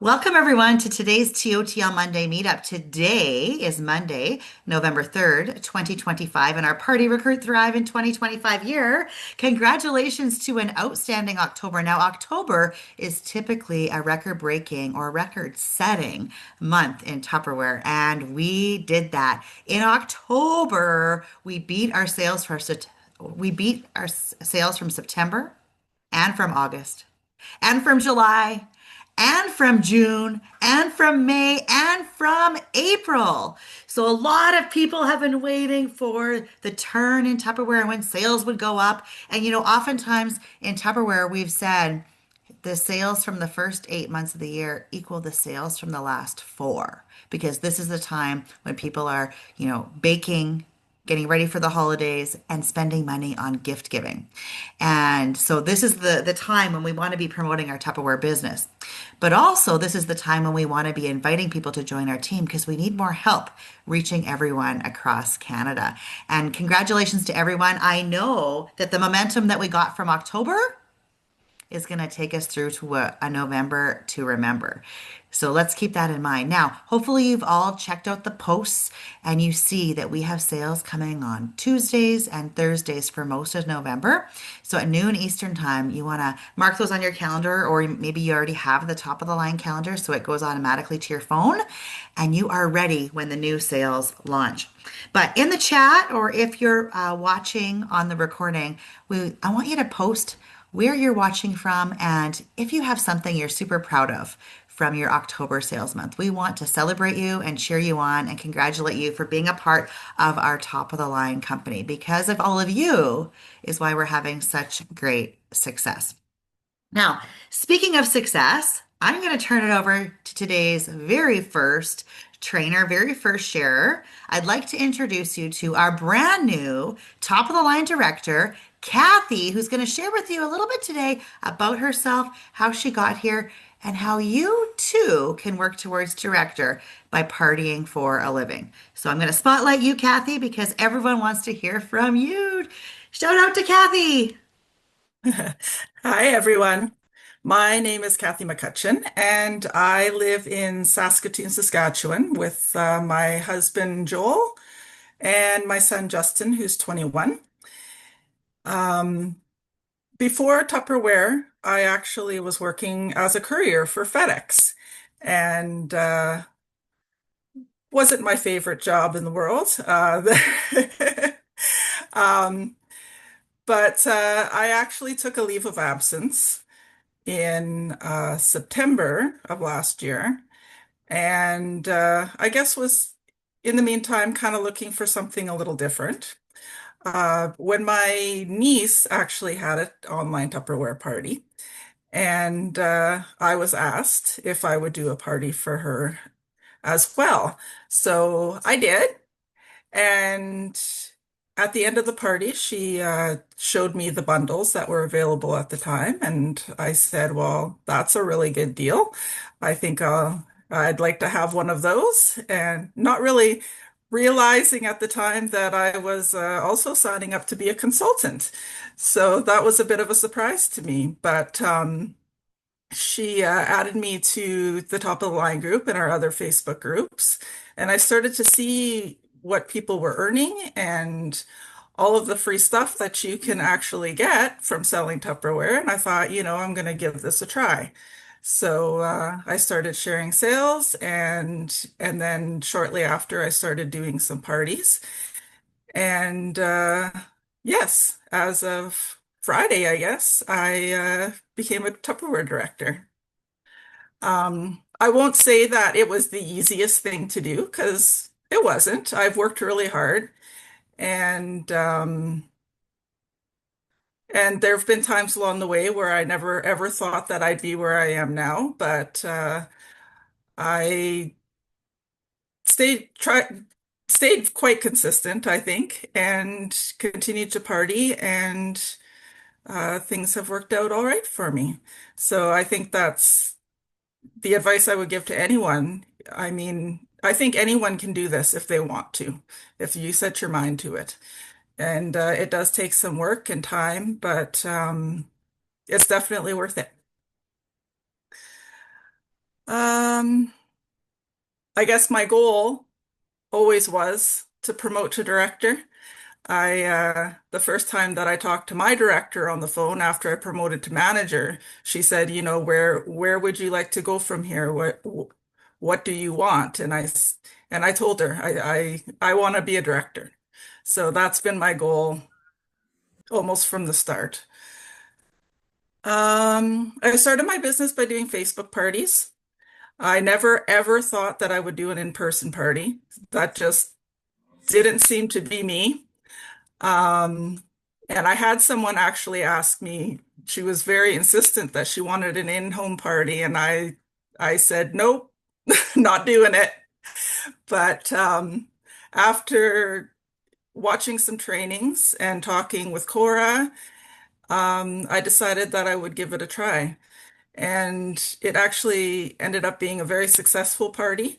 Welcome, everyone, to today's TOTL Monday meetup. Today is Monday, November 3rd, 2025, and our Party Recruit Thrive in 2025 year. Congratulations to an outstanding October. Now, October is typically a record breaking or record setting month in Tupperware, and we did that. In October, we beat our sales from September and from August and from July and from June and from May and from April. So a lot of people have been waiting for the turn in Tupperware and when sales would go up. And oftentimes in Tupperware, we've said the sales from the first 8 months of the year equal the sales from the last four, because this is the time when people are, baking, getting ready for the holidays, and spending money on gift giving. And so this is the time when we want to be promoting our Tupperware business. But also, this is the time when we want to be inviting people to join our team because we need more help reaching everyone across Canada. And congratulations to everyone. I know that the momentum that we got from October is going to take us through to a November to remember. So let's keep that in mind. Now, hopefully, you've all checked out the posts and you see that we have sales coming on Tuesdays and Thursdays for most of November. So at noon Eastern time, you want to mark those on your calendar, or maybe you already have the top of the line calendar so it goes automatically to your phone and you are ready when the new sales launch. But in the chat, or if you're watching on the recording, I want you to post where you're watching from, and if you have something you're super proud of from your October sales month. We want to celebrate you and cheer you on and congratulate you for being a part of our top of the line company. Because of all of you is why we're having such great success. Now, speaking of success, I'm going to turn it over to today's very first trainer, very first sharer. I'd like to introduce you to our brand new top of the line director, Kathy, who's going to share with you a little bit today about herself, how she got here, and how you too can work towards director by partying for a living. So I'm going to spotlight you, Kathy, because everyone wants to hear from you. Shout out to Kathy. Hi, everyone. My name is Kathy McCutcheon, and I live in Saskatoon, Saskatchewan, with my husband Joel and my son Justin, who's 21. Um, Before Tupperware, I actually was working as a courier for FedEx, and wasn't my favorite job in the world. Um, but I actually took a leave of absence in September of last year, and I guess was in the meantime kind of looking for something a little different. When my niece actually had an online Tupperware party, and I was asked if I would do a party for her as well. So I did. And at the end of the party, she showed me the bundles that were available at the time. And I said, well, that's a really good deal. I think I'd like to have one of those. And not really realizing at the time that I was also signing up to be a consultant. So that was a bit of a surprise to me. But she added me to the top of the line group and our other Facebook groups. And I started to see what people were earning and all of the free stuff that you can actually get from selling Tupperware. And I thought, I'm going to give this a try. So I started sharing sales, and then shortly after I started doing some parties. And yes, as of Friday, I guess, I became a Tupperware director. I won't say that it was the easiest thing to do because it wasn't. I've worked really hard, and there have been times along the way where I never ever thought that I'd be where I am now, but I stayed quite consistent, I think, and continued to party, and things have worked out all right for me. So I think that's the advice I would give to anyone. I mean, I think anyone can do this if they want to, if you set your mind to it. And it does take some work and time, but it's definitely worth it. Um, I guess my goal always was to promote to director. The first time that I talked to my director on the phone after I promoted to manager, she said, where would you like to go from here? What do you want? And I told her I want to be a director. So that's been my goal almost from the start. I started my business by doing Facebook parties. I never ever thought that I would do an in-person party. That just didn't seem to be me. Um, and I had someone actually ask me, she was very insistent that she wanted an in-home party, and I said, nope, not doing it. But after watching some trainings and talking with Cora, I decided that I would give it a try. And it actually ended up being a very successful party.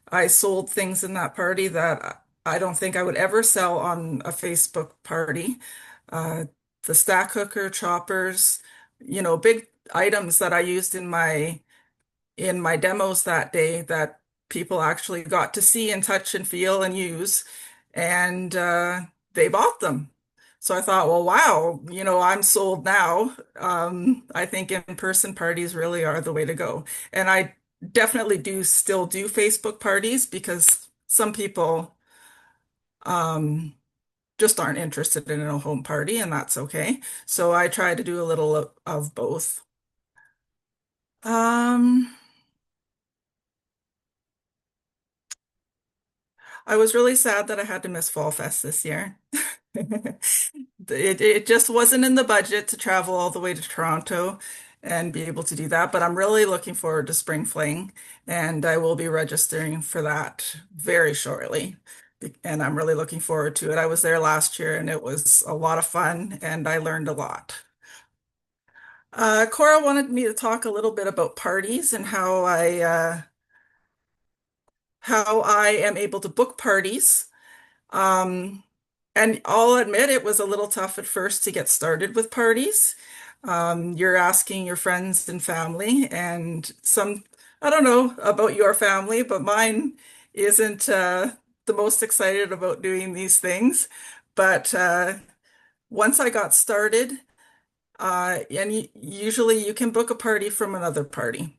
I sold things in that party that I don't think I would ever sell on a Facebook party. Uh, the stack cooker, choppers, big items that I used in my demos that day that people actually got to see and touch and feel and use, and they bought them. So I thought, well, wow, I'm sold now. I think in-person parties really are the way to go. And I definitely do still do Facebook parties because some people um, just aren't interested in a home party, and that's okay. So I try to do a little of both. Um, I was really sad that I had to miss Fall Fest this year. It just wasn't in the budget to travel all the way to Toronto and be able to do that, but I'm really looking forward to Spring Fling, and I will be registering for that very shortly. And I'm really looking forward to it. I was there last year and it was a lot of fun and I learned a lot. Cora wanted me to talk a little bit about parties and how I am able to book parties. Um, and I'll admit it was a little tough at first to get started with parties. You're asking your friends and family, and I don't know about your family, but mine isn't the most excited about doing these things. But once I got started, and usually you can book a party from another party.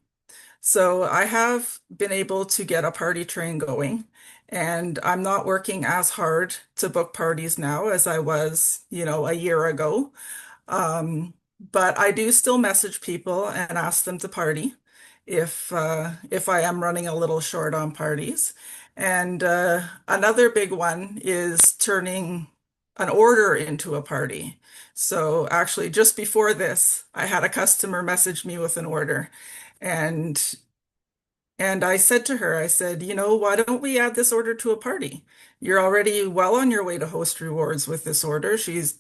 So I have been able to get a party train going, and I'm not working as hard to book parties now as I was, a year ago. But I do still message people and ask them to party if I am running a little short on parties. And another big one is turning an order into a party. So actually, just before this, I had a customer message me with an order. And and I said to her, I said, why don't we add this order to a party? You're already well on your way to host rewards with this order.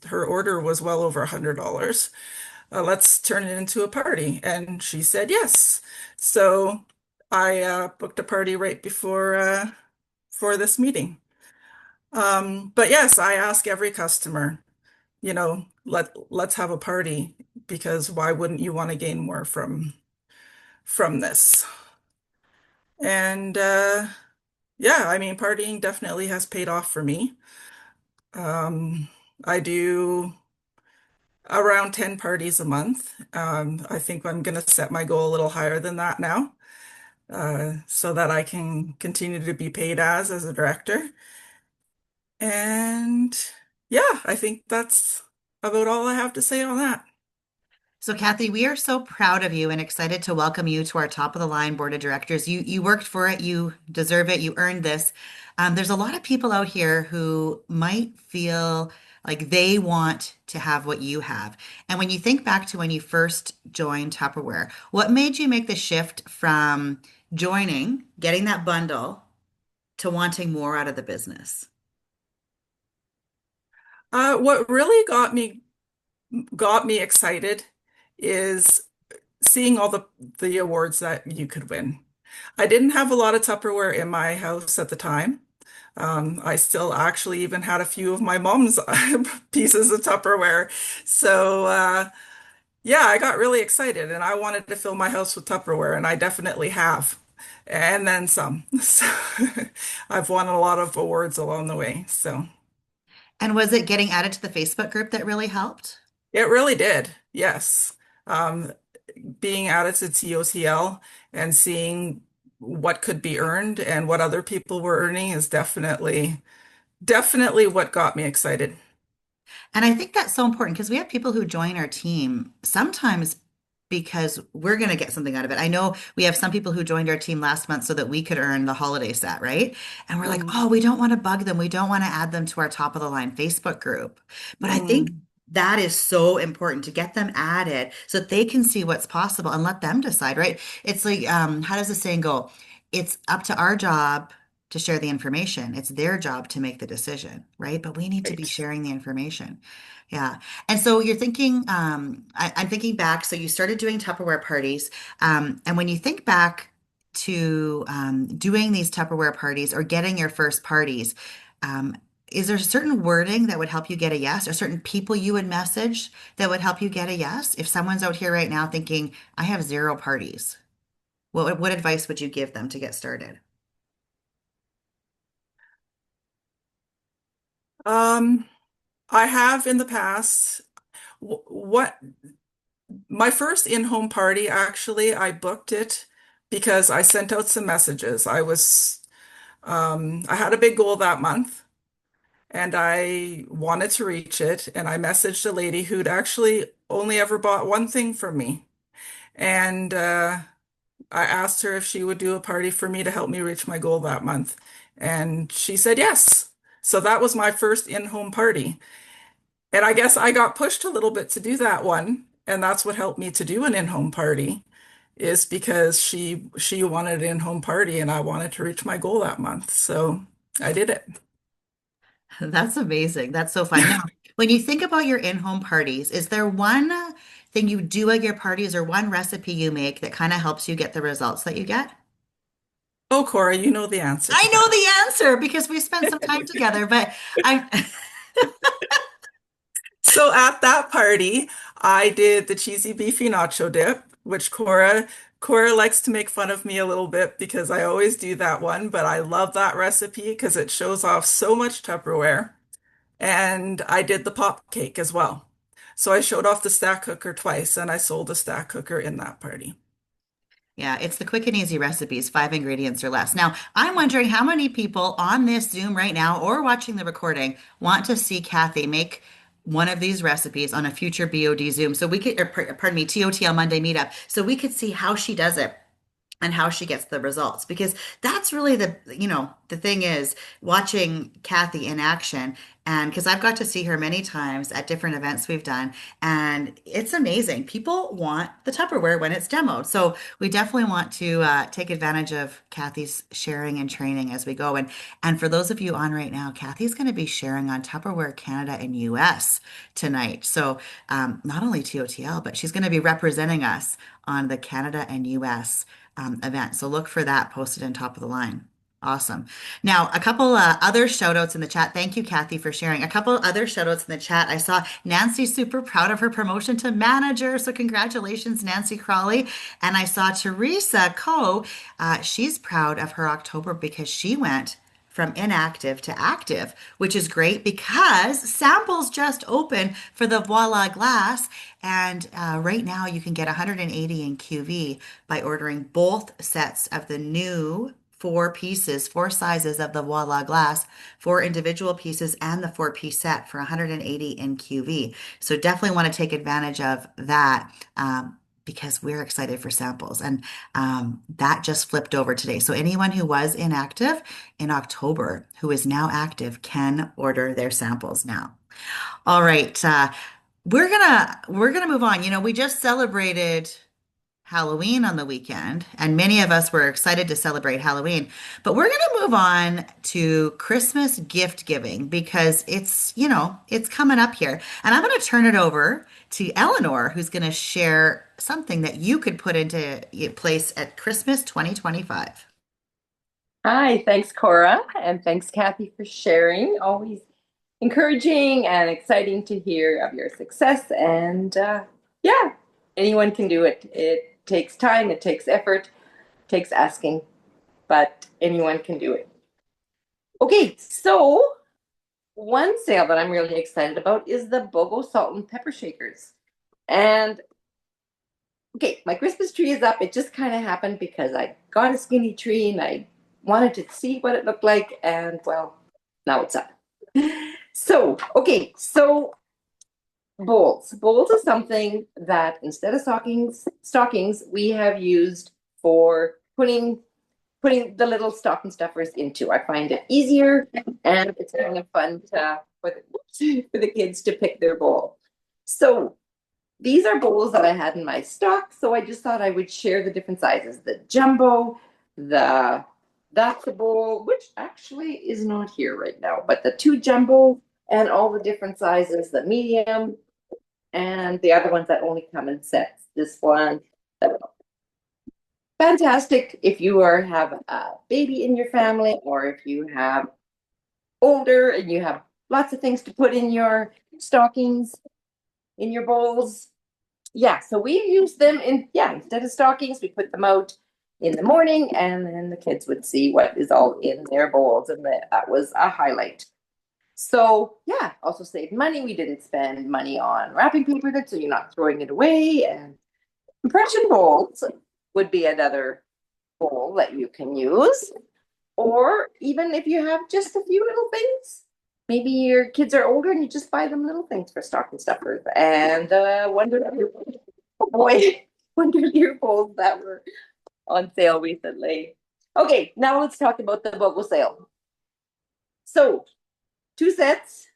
Her order was well over $100. Let's turn it into a party. And she said yes. So I booked a party right before for this meeting. But yes, I ask every customer, let's have a party because why wouldn't you want to gain more from this? And yeah, I mean, partying definitely has paid off for me. Um, I do around 10 parties a month. I think I'm going to set my goal a little higher than that now, so that I can continue to be paid as a director. And yeah, I think that's about all I have to say on that. So, Kathy, we are so proud of you and excited to welcome you to our top of the line board of directors. You worked for it, you deserve it, you earned this. There's a lot of people out here who might feel like they want to have what you have. And when you think back to when you first joined Tupperware, what made you make the shift from joining, getting that bundle, to wanting more out of the business? What really got me excited is seeing all the awards that you could win. I didn't have a lot of Tupperware in my house at the time. I still actually even had a few of my mom's pieces of Tupperware. So yeah, I got really excited and I wanted to fill my house with Tupperware, and I definitely have. And then some. So I've won a lot of awards along the way. So And was it getting added to the Facebook group that really helped? it really did. Yes. Um, Being added to TOTL and seeing what could be earned and what other people were earning is definitely what got me excited. And I think that's so important because we have people who join our team sometimes because we're going to get something out of it. I know we have some people who joined our team last month so that we could earn the holiday set, right? And we're like, Mm, oh, we don't want to bug them. We don't want to add them to our top of the line Facebook group. But I think mm, that is so important to get them added so that they can see what's possible and let them decide, right? It's like, how does the saying go? It's up to our job to share the information. It's their job to make the decision, right? But we need to be right. sharing the information. Yeah. And so you're thinking, I'm thinking back. So you started doing Tupperware parties. And when you think back to doing these Tupperware parties or getting your first parties, um, is there certain wording that would help you get a yes, or certain people you would message that would help you get a yes? If someone's out here right now thinking, I have zero parties, what advice would you give them to get started? Um, I have in the past. What my first in-home party, actually, I booked it because I sent out some messages. I had a big goal that month and I wanted to reach it. And I messaged a lady who'd actually only ever bought one thing from me. And I asked her if she would do a party for me to help me reach my goal that month. And she said yes. So that was my first in-home party. And I guess I got pushed a little bit to do that one. And that's what helped me to do an in-home party is because she wanted an in-home party and I wanted to reach my goal that month. So I did it. That's amazing. That's so fun. Now, when you think about your in-home parties, is there one thing you do at your parties or one recipe you make that kind of helps you get the results that you get? Oh, Cora, you know the answer I to know that. the answer because we spent some time together, but I So at that party, I did the cheesy beefy nacho dip, which Cora likes to make fun of me a little bit because I always do that one, but I love that recipe because it shows off so much Tupperware. And I did the pop cake as well. So I showed off the stack cooker twice and I sold a stack cooker in that party. Yeah, it's the quick and easy recipes, 5 ingredients or less. Now, I'm wondering how many people on this Zoom right now or watching the recording want to see Kathy make one of these recipes on a future BOD Zoom. So we could, or, pardon me, TOTL Monday meetup. So we could see how she does it and how she gets the results because that's really the thing is watching Kathy in action. And because I've got to see her many times at different events we've done, and it's amazing. People want the Tupperware when it's demoed. So we definitely want to take advantage of Kathy's sharing and training as we go. And for those of you on right now, Kathy's going to be sharing on Tupperware Canada and US tonight. So not only TOTL, but she's going to be representing us on the Canada and US event. So look for that posted in top of the line. Awesome. Now, a couple other shout outs in the chat. Thank you, Kathy, for sharing. A couple other shout outs in the chat. I saw Nancy super proud of her promotion to manager. So, congratulations, Nancy Crawley. And I saw Teresa Coe. She's proud of her October because she went from inactive to active, which is great because samples just opened for the Voila glass. And right now you can get 180 in QV by ordering both sets of the new four pieces, four sizes of the Voila glass, four individual pieces, and the four-piece set for 180 in QV. So definitely want to take advantage of that. Because we're excited for samples. And that just flipped over today. So anyone who was inactive in October who is now active can order their samples now. All right. We're gonna move on. You know, we just celebrated Halloween on the weekend, and many of us were excited to celebrate Halloween. But we're going to move on to Christmas gift giving because it's coming up here. And I'm going to turn it over to Eleanor, who's going to share something that you could put into place at Christmas 2025. Hi, thanks, Cora, and thanks, Kathy, for sharing. Always encouraging and exciting to hear of your success. And yeah, Anyone can do it. It takes time, it takes effort, it takes asking, but anyone can do it. Okay, so one sale that I'm really excited about is the BOGO salt and pepper shakers. And okay, my Christmas tree is up. It just kind of happened because I got a skinny tree and I wanted to see what it looked like. And well, now it's up. So, okay, so bowls. Bowls is something that instead of stockings, we have used for putting the little stocking stuffers into. I find it easier and it's kind of fun for the kids to pick their bowl. So these are bowls that I had in my stock, so I just thought I would share the different sizes. The jumbo, the that's a bowl, which actually is not here right now, but the two jumbo and all the different sizes, the medium and the other ones that only come in sets. This one, fantastic if you have a baby in your family or if you have older and you have lots of things to put in your stockings, in your bowls. Yeah, so we use them instead of stockings, we put them out in the morning and then the kids would see what is all in their bowls and that was a highlight. So yeah, also saved money. We didn't spend money on wrapping paper so you're not throwing it away. And compression bowls would be another bowl that you can use. Or even if you have just a few little things, maybe your kids are older and you just buy them little things for stocking stuffers. And boy, wonder your bowls that were on sale recently. Okay, now let's talk about the BOGO sale. So, two sets,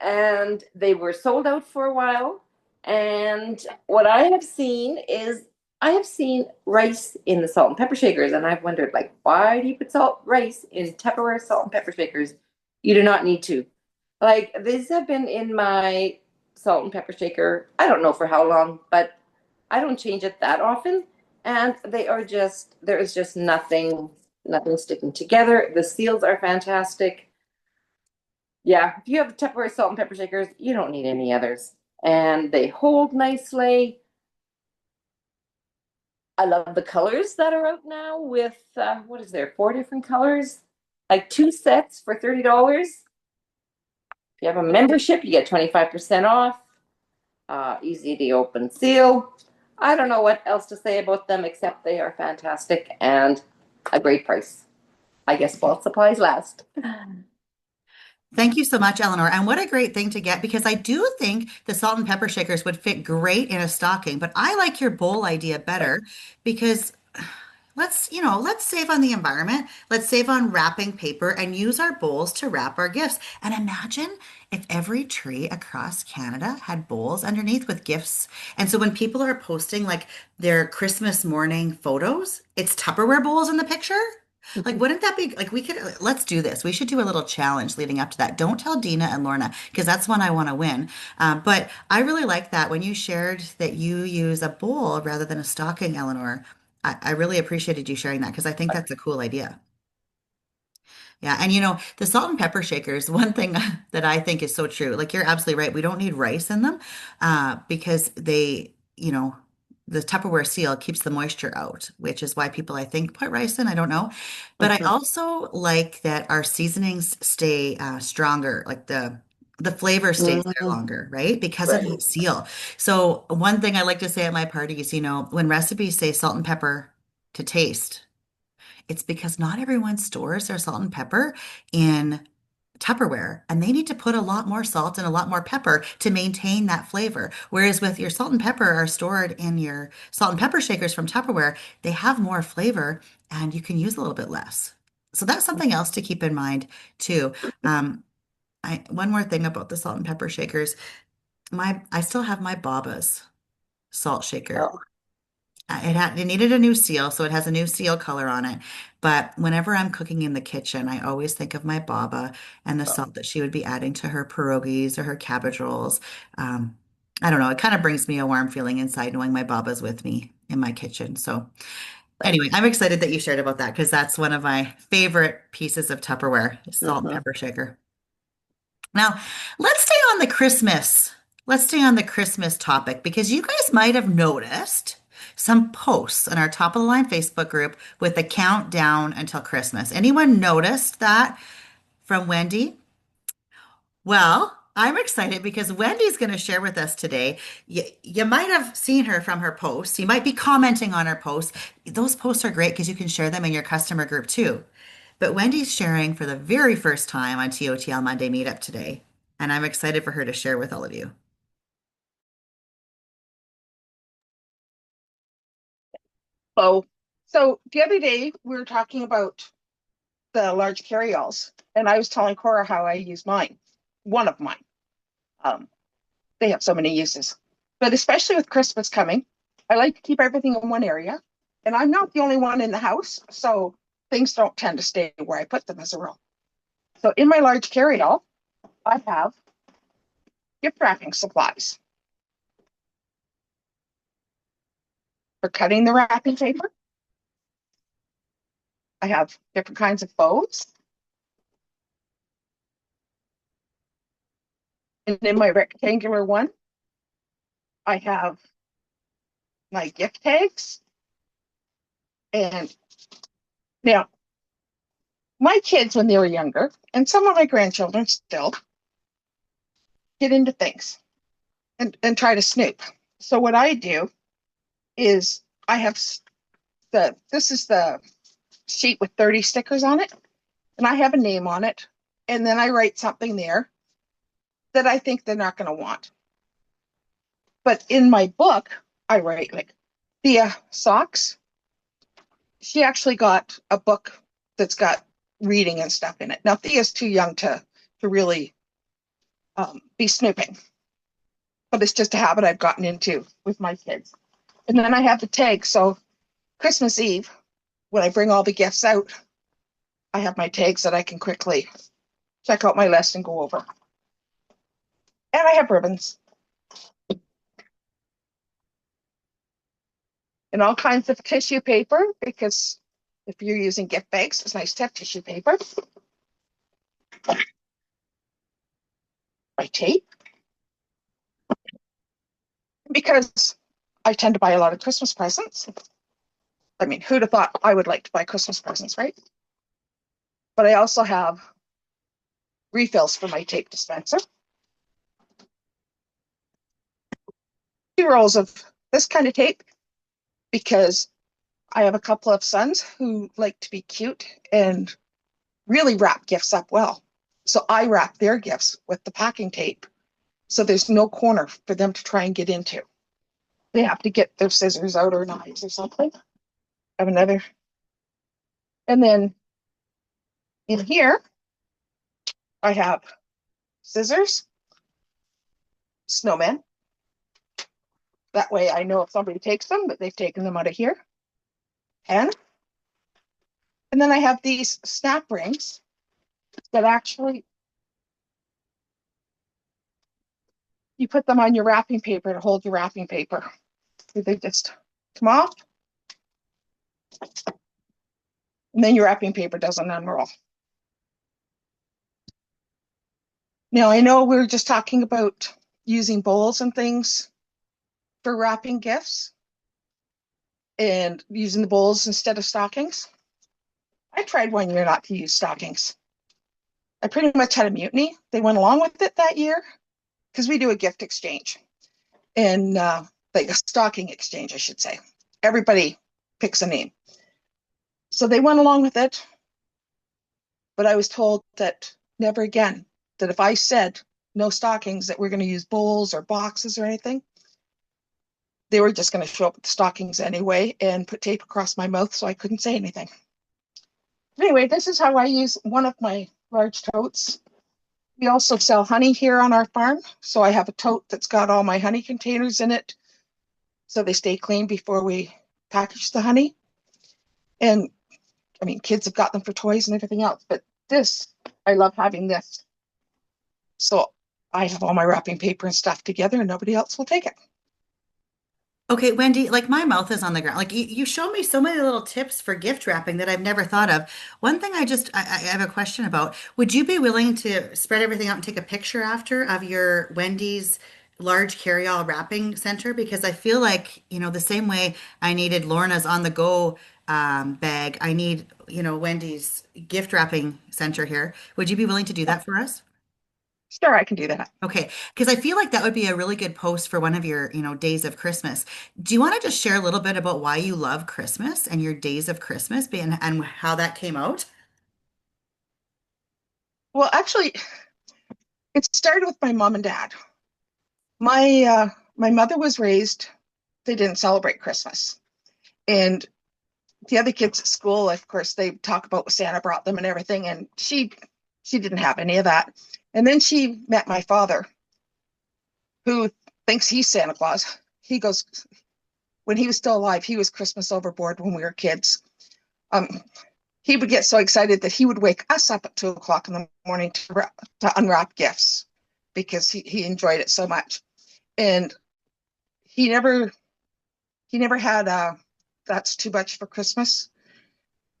and they were sold out for a while. And what I have seen is I have seen rice in the salt and pepper shakers, and I've wondered, like, why do you put rice in Tupperware salt and pepper shakers? You do not need to. Like, these have been in my salt and pepper shaker, I don't know for how long, but I don't change it that often. And there is just nothing sticking together. The seals are fantastic. Yeah, if you have Tupperware salt and pepper shakers, you don't need any others. And they hold nicely. I love the colors that are out now with what is there, four different colors? Like two sets for $30. If you have a membership, you get 25% off. Easy to open seal. I don't know what else to say about them except they are fantastic and a great price. I guess while supplies last. Thank you so much, Eleanor. And what a great thing to get because I do think the salt and pepper shakers would fit great in a stocking, but I like your bowl idea better because let's save on the environment. Let's save on wrapping paper and use our bowls to wrap our gifts. And imagine if every tree across Canada had bowls underneath with gifts. And so when people are posting like their Christmas morning photos, it's Tupperware bowls in the picture. Like, wouldn't that be like let's do this. We should do a little challenge leading up to that. Don't tell Dina and Lorna because that's one I want to win. But I really like that when you shared that you use a bowl rather than a stocking, Eleanor. I really appreciated you sharing that because I think that's a cool idea. Yeah, and the salt and pepper shakers, one thing that I think is so true, like you're absolutely right. We don't need rice in them because the Tupperware seal keeps the moisture out, which is why people, I think, put rice in. I don't know. But I Mhm. also like that our seasonings stay stronger, like the flavor stays there Mhm. longer, right? Because of Right. that seal. So one thing I like to say at my parties, when recipes say salt and pepper to taste, it's because not everyone stores their salt and pepper in Tupperware, and they need to put a lot more salt and a lot more pepper to maintain that flavor. Whereas with your salt and pepper are stored in your salt and pepper shakers from Tupperware, they have more flavor and you can use a little bit less. So that's something else to keep in mind too. Um, one more thing about the salt and pepper shakers, I still have my Baba's salt shaker. Oh. It needed a new seal, so it has a new seal color on it. But whenever I'm cooking in the kitchen, I always think of my Baba and the salt that she would be adding to her pierogies or her cabbage rolls. Um, I don't know. It kind of brings me a warm feeling inside knowing my Baba's with me in my kitchen. So anyway, I'm excited that you shared about that because that's one of my favorite pieces of Tupperware, salt and Mhm. pepper shaker. Now, let's stay on the Christmas Let's stay on the Christmas topic because you guys might have noticed some posts on our top of the line Facebook group with the countdown until Christmas. Anyone noticed that from Wendy? Well, I'm excited because Wendy's going to share with us today. You might have seen her from her posts. You might be commenting on her posts. Those posts are great because you can share them in your customer group too. But Wendy's sharing for the very first time on TOTL Monday Meetup today. And I'm excited for her to share with all of you. Oh, so the other day we were talking about the large carryalls, and I was telling Cora how I use mine, one of mine. Um, they have so many uses, but especially with Christmas coming, I like to keep everything in one area, and I'm not the only one in the house, so things don't tend to stay where I put them as a rule. So in my large carryall, I have gift wrapping supplies for cutting the wrapping paper. I have different kinds of bows. And in my rectangular one, I have my gift tags. And now, my kids, when they were younger, and some of my grandchildren still, get into things and try to snoop. So what I do is I have this is the sheet with 30 stickers on it, and I have a name on it, and then I write something there that I think they're not going to want. But in my book, I write like Thea socks. She actually got a book that's got reading and stuff in it. Now Thea's too young to really be snooping, but it's just a habit I've gotten into with my kids. And then I have the tag. So Christmas Eve, when I bring all the gifts out, I have my tags that I can quickly check out my list and go over. And I have ribbons and all kinds of tissue paper because if you're using gift bags, it's nice to have tissue paper. My tape, because I tend to buy a lot of Christmas presents. I mean, who'd have thought I would like to buy Christmas presents, right? But I also have refills for my tape dispenser. 2 rolls of this kind of tape because I have a couple of sons who like to be cute and really wrap gifts up well. So I wrap their gifts with the packing tape so there's no corner for them to try and get into. They have to get their scissors out or knives or something. I have another. And then in here, I have scissors, snowmen. That way I know if somebody takes them, that they've taken them out of here. And then I have these snap rings that actually, you put them on your wrapping paper to hold your wrapping paper. They just come off. And then your wrapping paper doesn't unroll. Now, I know we were just talking about using bowls and things for wrapping gifts and using the bowls instead of stockings. I tried one year not to use stockings. I pretty much had a mutiny. They went along with it that year because we do a gift exchange and like a stocking exchange, I should say. Everybody picks a name. So they went along with it, but I was told that never again, that if I said no stockings, that we're going to use bowls or boxes or anything, they were just going to show up with the stockings anyway and put tape across my mouth so I couldn't say anything. Anyway, this is how I use one of my large totes. We also sell honey here on our farm. So I have a tote that's got all my honey containers in it so they stay clean before we package the honey. And I mean, kids have got them for toys and everything else, but this, I love having this. So I have all my wrapping paper and stuff together and nobody else will take it. Okay, Wendy, like my mouth is on the ground. Like you showed me so many little tips for gift wrapping that I've never thought of. One thing I have a question about. Would you be willing to spread everything out and take a picture after of your Wendy's large carry-all wrapping center because I feel like, the same way I needed Lorna's on the go bag, I need, Wendy's gift wrapping center here. Would you be willing to do that for us? Sure, I can do that. Okay, because I feel like that would be a really good post for one of your, days of Christmas. Do you want to just share a little bit about why you love Christmas and your days of Christmas and how that came out? Well, actually, it started with my mom and dad. My mother was raised, they didn't celebrate Christmas. And the other kids at school, of course, they talk about what Santa brought them and everything, and she didn't have any of that. And then she met my father, who thinks he's Santa Claus. He goes, when he was still alive, he was Christmas overboard when we were kids. Um, he would get so excited that he would wake us up at 2 o'clock in the morning to unwrap gifts because he enjoyed it so much. And he never he never had that's too much for Christmas.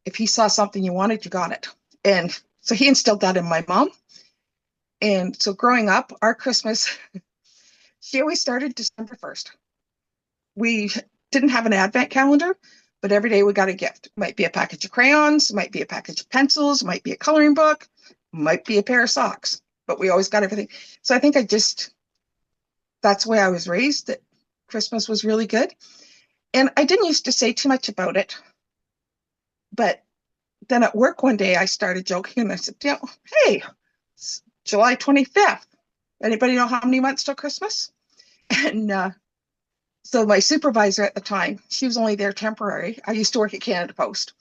If he saw something you wanted, you got it. And so he instilled that in my mom. And so growing up, our Christmas, she always started December 1st. We didn't have an advent calendar, but every day we got a gift. It might be a package of crayons, it might be a package of pencils, it might be a coloring book, it might be a pair of socks, but we always got everything. So I think that's the way I was raised, that Christmas was really good. And I didn't used to say too much about it, but then at work one day I started joking and I said, hey, it's July 25th. Anybody know how many months till Christmas? And so my supervisor at the time, she was only there temporary. I used to work at Canada Post.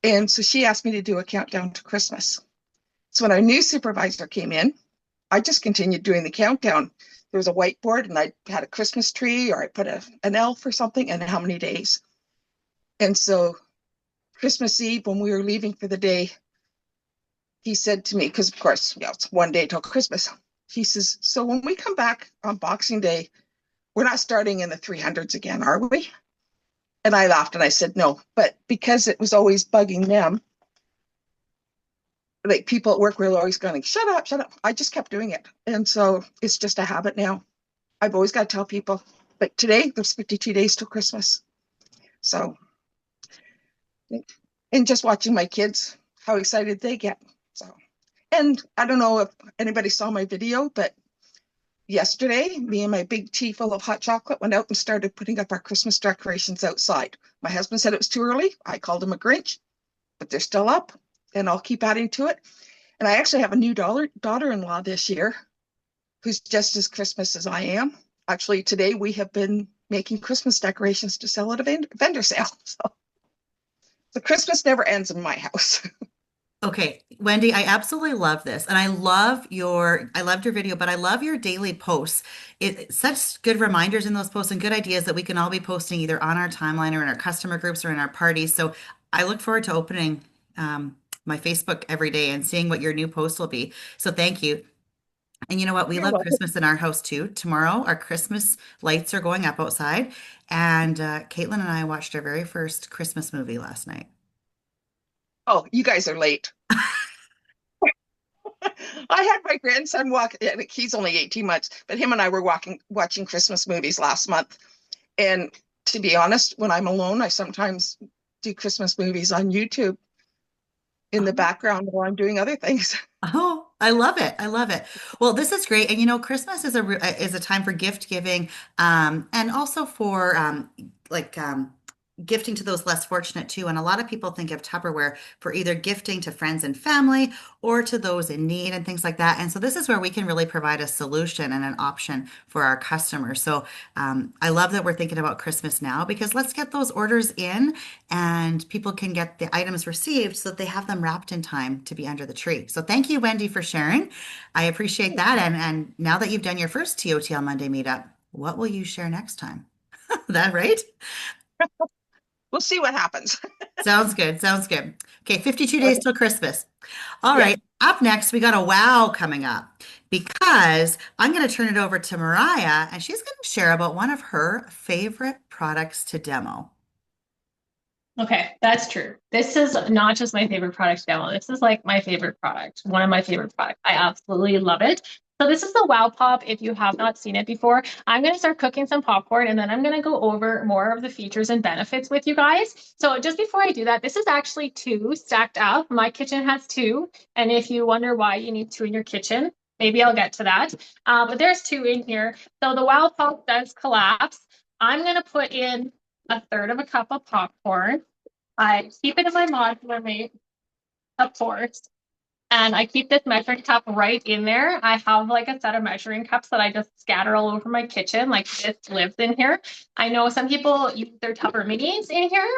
And so she asked me to do a countdown to Christmas. So when our new supervisor came in, I just continued doing the countdown. There was a whiteboard and I had a Christmas tree or I put an elf or something and how many days. And so Christmas Eve, when we were leaving for the day, he said to me, because of course, it's one day till Christmas. He says, so when we come back on Boxing Day, we're not starting in the 300s again, are we? And I laughed and I said, no, but because it was always bugging them, like people at work were always going, shut up, shut up. I just kept doing it. And so it's just a habit now. I've always got to tell people, like today, there's 52 days till Christmas. So, and just watching my kids, how excited they get. So, and I don't know if anybody saw my video, but yesterday, me and my big tea full of hot chocolate went out and started putting up our Christmas decorations outside. My husband said it was too early. I called him a Grinch, but they're still up and I'll keep adding to it. And I actually have a new daughter-in-law this year who's just as Christmas as I am. Actually, today we have been making Christmas decorations to sell at a vendor sale. So the Christmas never ends in my house. Okay, Wendy, I absolutely love this. And I loved your video, but I love your daily posts. Such good reminders in those posts and good ideas that we can all be posting either on our timeline or in our customer groups or in our parties. So I look forward to opening my Facebook every day and seeing what your new post will be. So thank you. And you know what? We You're love welcome. Christmas in our house too. Tomorrow, our Christmas lights are going up outside. And Caitlin and I watched our very first Christmas movie last night. Oh, you guys are late. I had my grandson walk, and he's only 18 months, but him and I were watching Christmas movies last month. And to be honest, when I'm alone, I sometimes do Christmas movies on YouTube in the background while I'm doing other things. Oh, I love it. I love it. Well, this is great. And Christmas is a time for gift giving, and also for like gifting to those less fortunate too. And a lot of people think of Tupperware for either gifting to friends and family or to those in need and things like that. And so this is where we can really provide a solution and an option for our customers. So I love that we're thinking about Christmas now because let's get those orders in and people can get the items received so that they have them wrapped in time to be under the tree. So thank you, Wendy, for sharing. I appreciate that. And now that you've done your first TOTL Monday meetup, what will you share next time? That right? We'll see what happens. Sounds good. Sounds good. Okay, 52 days Okay. till Christmas. All Yeah. right, up next, we got a wow coming up because I'm going to turn it over to Mariah and she's going to share about one of her favorite products to demo. Okay, that's true. This is not just my favorite product demo. This is like my favorite product, one of my favorite products. I absolutely love it. So this is the Wow Pop if you have not seen it before. I'm going to start cooking some popcorn and then I'm going to go over more of the features and benefits with you guys. So just before I do that, this is actually two stacked up. My kitchen has two. And if you wonder why you need two in your kitchen, maybe I'll get to that. But there's two in here. So the Wow Pop does collapse. I'm going to put in a third of a cup of popcorn. I keep it in my modular mate, of course. And I keep this measuring cup right in there. I have like a set of measuring cups that I just scatter all over my kitchen. Like this lives in here. I know some people use their Tupper minis in here,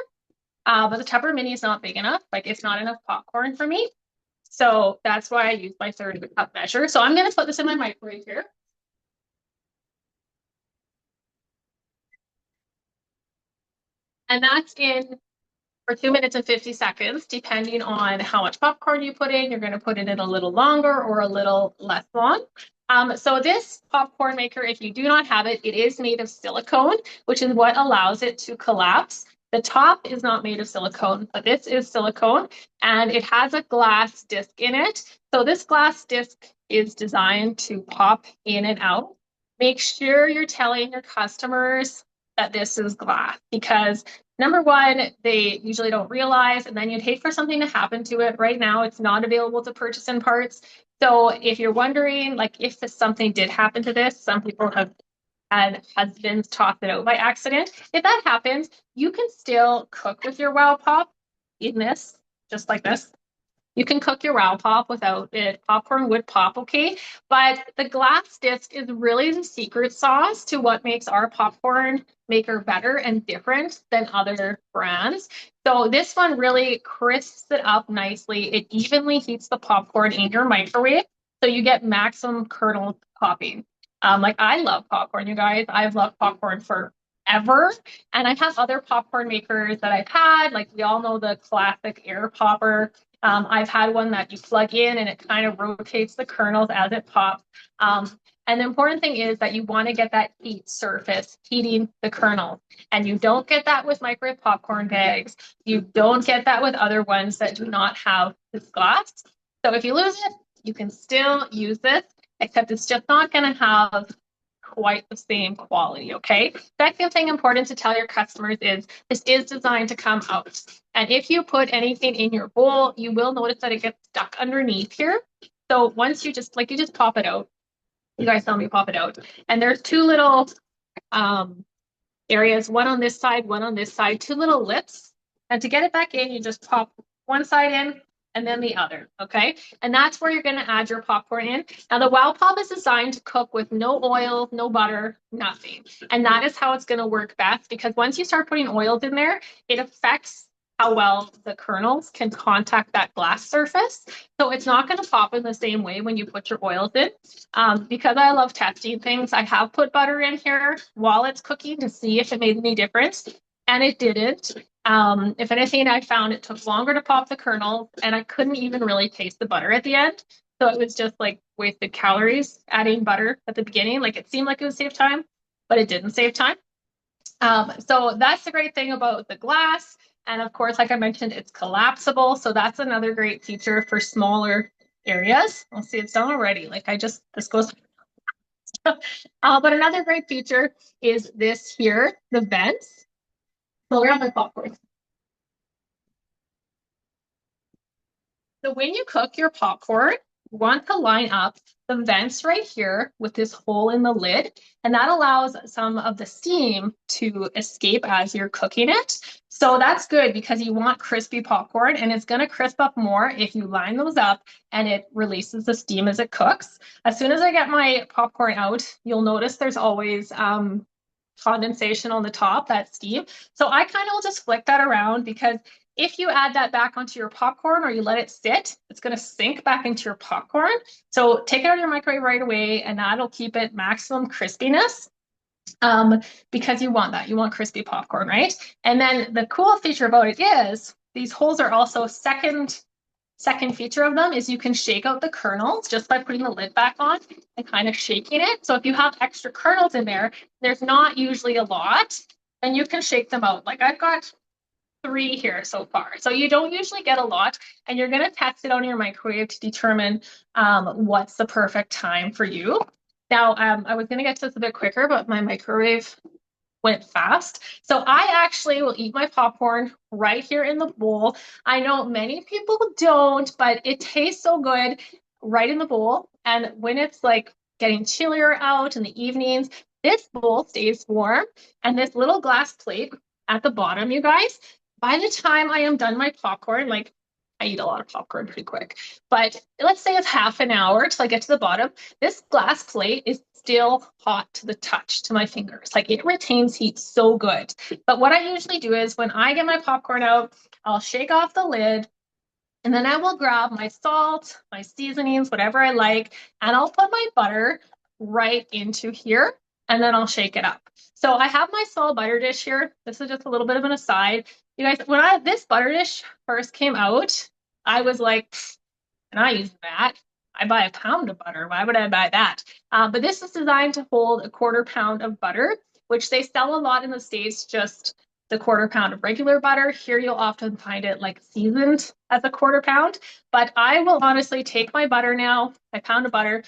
but the Tupper mini is not big enough. Like it's not enough popcorn for me. So that's why I use my third of a cup measure. So I'm going to put this in my microwave here. And that's in for 2 minutes and 50 seconds, depending on how much popcorn you put in. You're going to put it in a little longer or a little less long. So this popcorn maker, if you do not have it, it is made of silicone, which is what allows it to collapse. The top is not made of silicone, but this is silicone, and it has a glass disc in it. So this glass disc is designed to pop in and out. Make sure you're telling your customers that this is glass, because number one, they usually don't realize, and then you'd hate for something to happen to it. Right now, it's not available to purchase in parts. So if you're wondering, like if something did happen to this, some people have had husbands toss it out by accident. If that happens, you can still cook with your Wow Pop in this, just like this. You can cook your Wow Pop without it. Popcorn would pop, okay? But the glass disc is really the secret sauce to what makes our popcorn maker better and different than other brands. So this one really crisps it up nicely. It evenly heats the popcorn in your microwave, so you get maximum kernel popping. Like I love popcorn, you guys. I've loved popcorn forever. And I have other popcorn makers that I've had. Like we all know the classic air popper. I've had one that you plug in and it kind of rotates the kernels as it pops. And the important thing is that you want to get that heat surface heating the kernels. And you don't get that with microwave popcorn bags. You don't get that with other ones that do not have this glass. So if you lose it, you can still use this, except it's just not going to have quite the same quality, okay? Second thing important to tell your customers is this is designed to come out. And if you put anything in your bowl, you will notice that it gets stuck underneath here. So once you just pop it out, you guys saw me pop it out. And there's two little areas, one on this side, one on this side, two little lips. And to get it back in, you just pop one side in and then the other, okay? And that's where you're gonna add your popcorn in. Now the Wow Pop is designed to cook with no oil, no butter, nothing. And that is how it's gonna work best, because once you start putting oils in there, it affects how well the kernels can contact that glass surface. So it's not going to pop in the same way when you put your oils in. Because I love testing things, I have put butter in here while it's cooking to see if it made any difference. And it didn't. If anything, I found it took longer to pop the kernels and I couldn't even really taste the butter at the end. So it was just like wasted calories adding butter at the beginning. Like it seemed like it would save time, but it didn't save time. So that's the great thing about the glass. And of course, like I mentioned, it's collapsible. So that's another great feature for smaller areas. I'll see it's done already. Like this goes. But another great feature is this here, the vents. So where are my popcorn? So when you cook your popcorn, you want to line up the vents right here with this hole in the lid, and that allows some of the steam to escape as you're cooking it. So that's good because you want crispy popcorn, and it's going to crisp up more if you line those up and it releases the steam as it cooks. As soon as I get my popcorn out, you'll notice there's always condensation on the top, that steam. So I kind of will just flick that around, because if you add that back onto your popcorn or you let it sit, it's going to sink back into your popcorn. So take it out of your microwave right away, and that'll keep it maximum crispiness, because you want that. You want crispy popcorn, right? And then the cool feature about it is these holes are also second feature of them is you can shake out the kernels just by putting the lid back on and kind of shaking it. So if you have extra kernels in there, there's not usually a lot, and you can shake them out. Like I've got 3 here so far. So you don't usually get a lot, and you're going to test it on your microwave to determine what's the perfect time for you. Now, I was going to get to this a bit quicker, but my microwave went fast. So I actually will eat my popcorn right here in the bowl. I know many people don't, but it tastes so good right in the bowl. And when it's like getting chillier out in the evenings, this bowl stays warm. And this little glass plate at the bottom, you guys, by the time I am done my popcorn, like I eat a lot of popcorn pretty quick, but let's say it's half an hour till I get to the bottom. This glass plate is still hot to the touch to my fingers. Like it retains heat so good. But what I usually do is when I get my popcorn out, I'll shake off the lid, and then I will grab my salt, my seasonings, whatever I like, and I'll put my butter right into here, and then I'll shake it up. So I have my salt butter dish here. This is just a little bit of an aside. You guys, when this butter dish first came out, I was like, and I use that. I buy a pound of butter. Why would I buy that? But this is designed to hold a 1/4 pound of butter, which they sell a lot in the States, just the 1/4 pound of regular butter. Here you'll often find it like seasoned as a 1/4 pound. But I will honestly take my butter now, my pound of butter,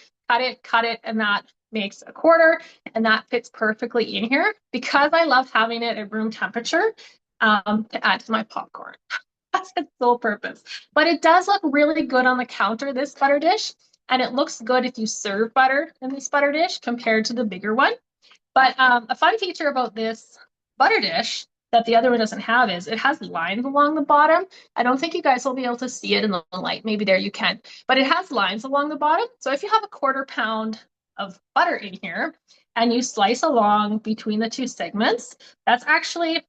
cut it, and that makes a 1/4, and that fits perfectly in here because I love having it at room temperature to add to my popcorn. That's its sole purpose. But it does look really good on the counter, this butter dish, and it looks good if you serve butter in this butter dish compared to the bigger one. But a fun feature about this butter dish that the other one doesn't have is it has lines along the bottom. I don't think you guys will be able to see it in the light. Maybe there you can. But it has lines along the bottom. So if you have a 1/4 pound of butter in here and you slice along between the two segments, that's actually,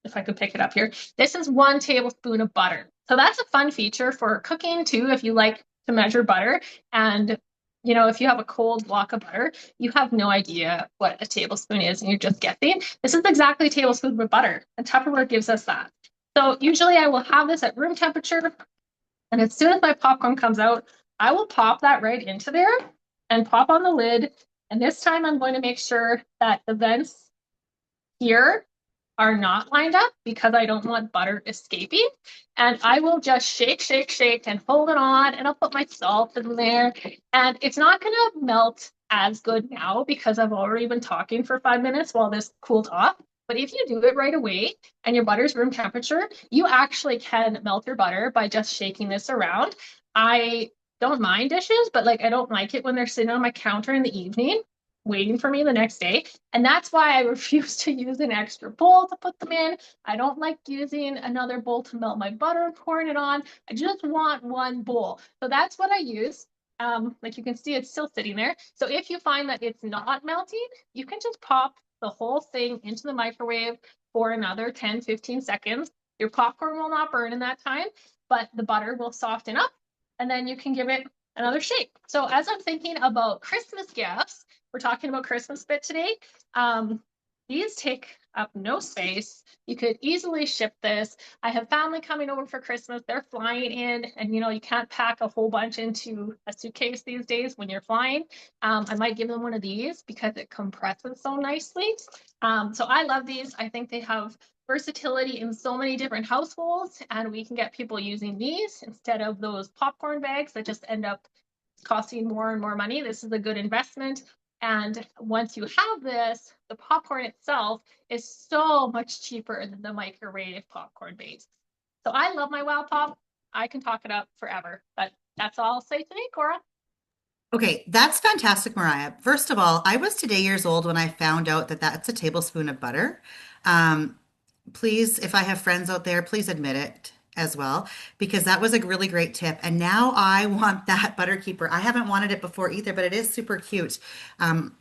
if I could pick it up here, this is 1 tablespoon of butter. So that's a fun feature for cooking too, if you like to measure butter. And you know, if you have a cold block of butter, you have no idea what a tablespoon is and you're just guessing. This is exactly a tablespoon of butter, and Tupperware gives us that. So usually I will have this at room temperature, and as soon as my popcorn comes out, I will pop that right into there and pop on the lid. And this time I'm going to make sure that the vents here are not lined up because I don't want butter escaping. And I will just shake, shake, shake and hold it on, and I'll put my salt in there. And it's not gonna melt as good now because I've already been talking for 5 minutes while this cooled off. But if you do it right away and your butter's room temperature, you actually can melt your butter by just shaking this around. I don't mind dishes, but like I don't like it when they're sitting on my counter in the evening waiting for me the next day. And that's why I refuse to use an extra bowl to put them in. I don't like using another bowl to melt my butter and pouring it on. I just want 1 bowl. So that's what I use. Like you can see, it's still sitting there. So if you find that it's not melting, you can just pop the whole thing into the microwave for another 10-15 seconds. Your popcorn will not burn in that time, but the butter will soften up, and then you can give it another shake. So as I'm thinking about Christmas gifts, we're talking about Christmas bit today. These take up no space. You could easily ship this. I have family coming over for Christmas. They're flying in, and you know, you can't pack a whole bunch into a suitcase these days when you're flying. I might give them one of these because it compresses so nicely. So I love these. I think they have versatility in so many different households, and we can get people using these instead of those popcorn bags that just end up costing more and more money. This is a good investment. And once you have this, the popcorn itself is so much cheaper than the microwave popcorn base. So I love my Wow Pop. I can talk it up forever, but that's all I'll say today, Cora. Okay, that's fantastic, Mariah. First of all, I was today years old when I found out that that's a tablespoon of butter. Um, Please, if I have friends out there, please admit it as well, because that was a really great tip. And now I want that butter keeper. I haven't wanted it before either, but it is super cute. And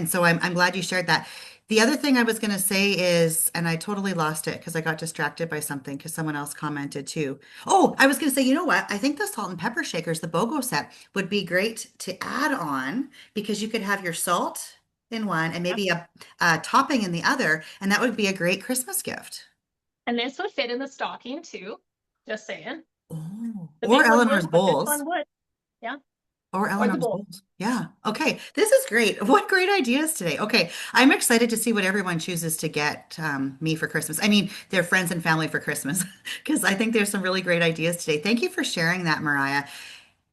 so I'm glad you shared that. The other thing I was going to say is, and I totally lost it because I got distracted by something because someone else commented too. Oh, I was going to say, you know what? I think the salt and pepper shakers, the BOGO set, would be great to add on because you could have your salt in one and maybe a topping in the other, and that would be a great Christmas gift. And this would fit in the stocking too. Just saying. Oh, The or big one Eleanor's would, but this bowls. one would. Yeah. Or or the Eleanor's bowl. bowls. Yeah. Okay. This is great. What great ideas today. Okay. I'm excited to see what everyone chooses to get me for Christmas. I mean, their friends and family for Christmas, because I think there's some really great ideas today. Thank you for sharing that, Mariah.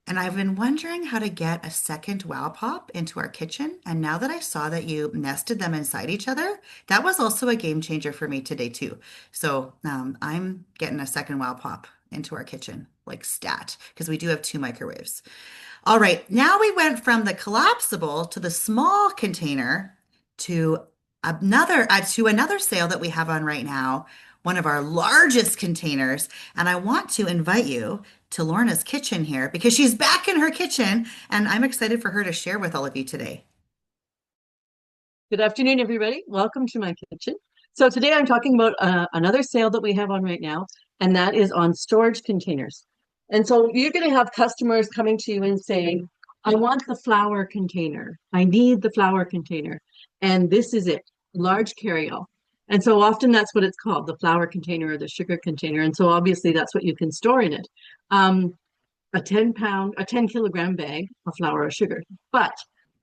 And I've been wondering how to get a second Wow Pop into our kitchen. And now that I saw that you nested them inside each other, that was also a game changer for me today, too. So I'm getting a second Wow Pop into our kitchen, like stat, because we do have two microwaves. All right, now we went from the collapsible to the small container to another sale that we have on right now, one of our largest containers. And I want to invite you to Lorna's kitchen here because she's back in her kitchen, and I'm excited for her to share with all of you today. Good afternoon, everybody. Welcome to my kitchen. So today I'm talking about another sale that we have on right now, and that is on storage containers. And so you're going to have customers coming to you and saying, I want the flour container. I need the flour container. And this is it, large carryall. And so often that's what it's called, the flour container or the sugar container. And so obviously that's what you can store in it. Um, a 10 kilogram bag of flour or sugar. But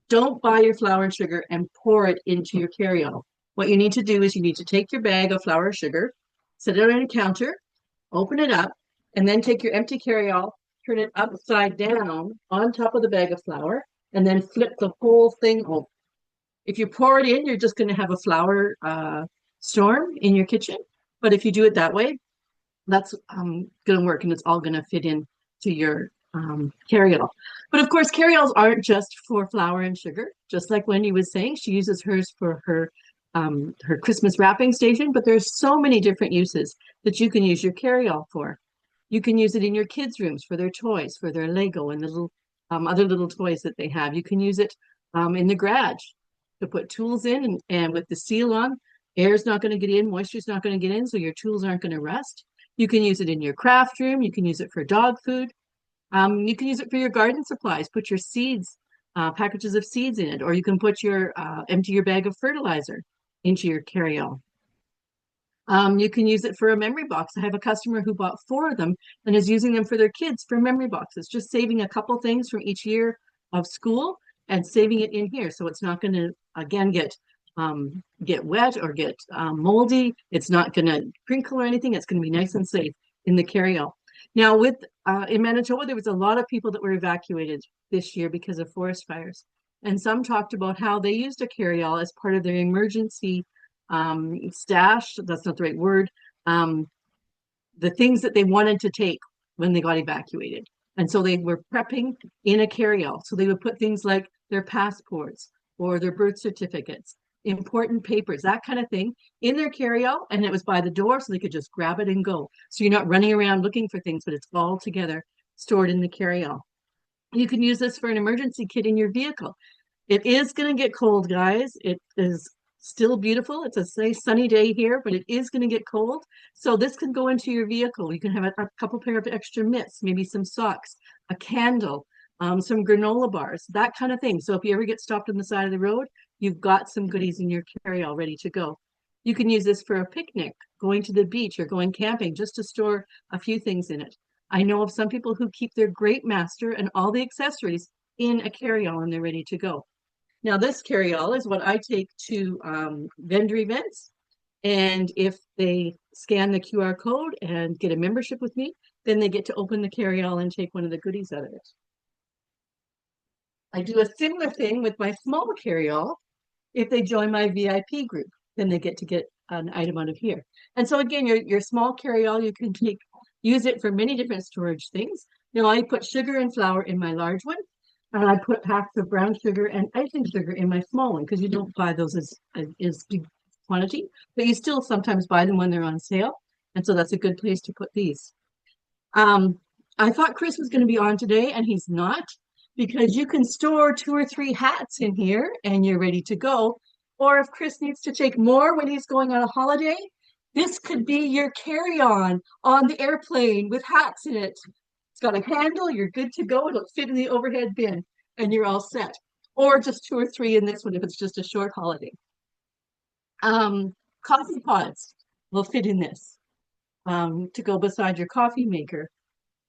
don't buy your flour and sugar and pour it into your carry-all. What you need to do is you need to take your bag of flour or sugar, set it on a counter, open it up, and then take your empty carry-all, turn it upside down on top of the bag of flour, and then flip the whole thing over. If you pour it in, you're just going to have a flour storm in your kitchen. But if you do it that way, that's going to work and it's all going to fit in to your carry-all. But of course, carry-alls aren't just for flour and sugar. Just like Wendy was saying, she uses hers for her Christmas wrapping station, but there's so many different uses that you can use your carry-all for. You can use it in your kids' rooms for their toys, for their Lego and the little other little toys that they have. You can use it in the garage to put tools in and with the seal on, air's not going to get in, moisture's not going to get in, so your tools aren't going to rust. You can use it in your craft room. You can use it for dog food. You can use it for your garden supplies. Put your seeds, packages of seeds in it, or you can put empty your bag of fertilizer into your carry-all. You can use it for a memory box. I have a customer who bought 4 of them and is using them for their kids for memory boxes, just saving a couple things from each year of school and saving it in here. So it's not going to, again, get wet or get moldy. It's not going to crinkle or anything. It's going to be nice and safe in the carry-all. Now, in Manitoba, there was a lot of people that were evacuated this year because of forest fires. And some talked about how they used a carry-all as part of their emergency stash. That's not the right word. The things that they wanted to take when they got evacuated. And so they were prepping in a carry-all. So they would put things like their passports or their birth certificates, important papers, that kind of thing in their carry-all. And it was by the door so they could just grab it and go. So you're not running around looking for things, but it's all together stored in the carry-all. You can use this for an emergency kit in your vehicle. It is going to get cold, guys. It is still beautiful. It's a nice sunny day here, but it is going to get cold. So this can go into your vehicle. You can have a couple pair of extra mitts, maybe some socks, a candle, some granola bars, that kind of thing. So if you ever get stopped on the side of the road, you've got some goodies in your carry-all ready to go. You can use this for a picnic, going to the beach or going camping, just to store a few things in it. I know of some people who keep their Great Master and all the accessories in a carry-all and they're ready to go. Now, this carry-all is what I take to vendor events. And if they scan the QR code and get a membership with me, then they get to open the carry-all and take one of the goodies out of it. I do a similar thing with my small carry-all. If they join my VIP group, then they get to get an item out of here. And so again, your small carry-all, you can use it for many different storage things. Now, I put sugar and flour in my large one. And I put packs of brown sugar and icing sugar in my small one because you don't buy those as big quantity, but you still sometimes buy them when they're on sale. And so that's a good place to put these. I thought Chris was going to be on today and he's not because you can store 2 or 3 hats in here and you're ready to go. Or if Chris needs to take more when he's going on a holiday, this could be your carry-on the airplane with hats in it. It's got a handle, you're good to go. It'll fit in the overhead bin and you're all set. Or just 2 or 3 in this one if it's just a short holiday. Coffee pods will fit in this to go beside your coffee maker.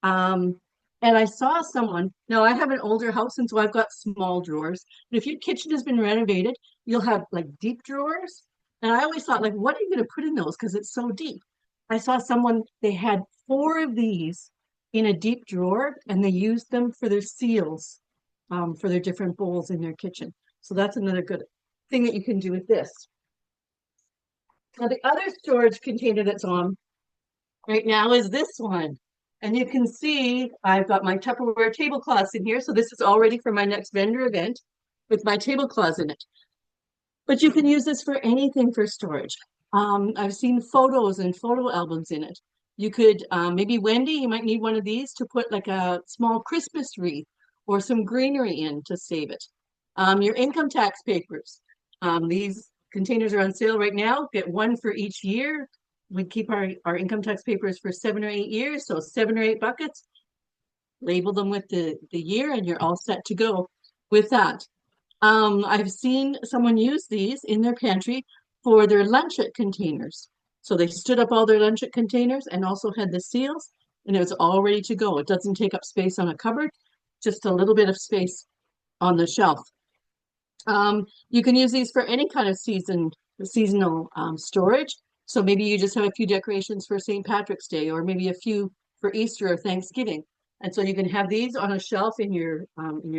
And And I saw someone, now I have an older house, and so I've got small drawers. But if your kitchen has been renovated, you'll have like deep drawers. And I always thought, like, what are you going to put in those? Because it's so deep. I saw someone, they had four of these in a deep drawer, and they used them for their seals, for their different bowls in their kitchen. So that's another good thing that you can do with this. Now, the other storage container that's on right now is this one. And you can see I've got my Tupperware tablecloths in here. So this is all ready for my next vendor event with my tablecloths in it. But you can use this for anything for storage. I've seen photos and photo albums in it. You could, maybe Wendy, you might need one of these to put like a small Christmas wreath or some greenery in to save it. Your income tax papers. These containers are on sale right now. Get one for each year. We keep our income tax papers for 7 or 8 years, so 7 or 8 buckets. Label them with the year, and you're all set to go with that. I've seen someone use these in their pantry for their luncheon containers. So they stood up all their luncheon containers and also had the seals, and it was all ready to go. It doesn't take up space on a cupboard, just a little bit of space on the shelf. You can use these for any kind of seasonal storage. So maybe you just have a few decorations for St. Patrick's Day, or maybe a few for Easter or Thanksgiving. And so you can have these on a shelf in your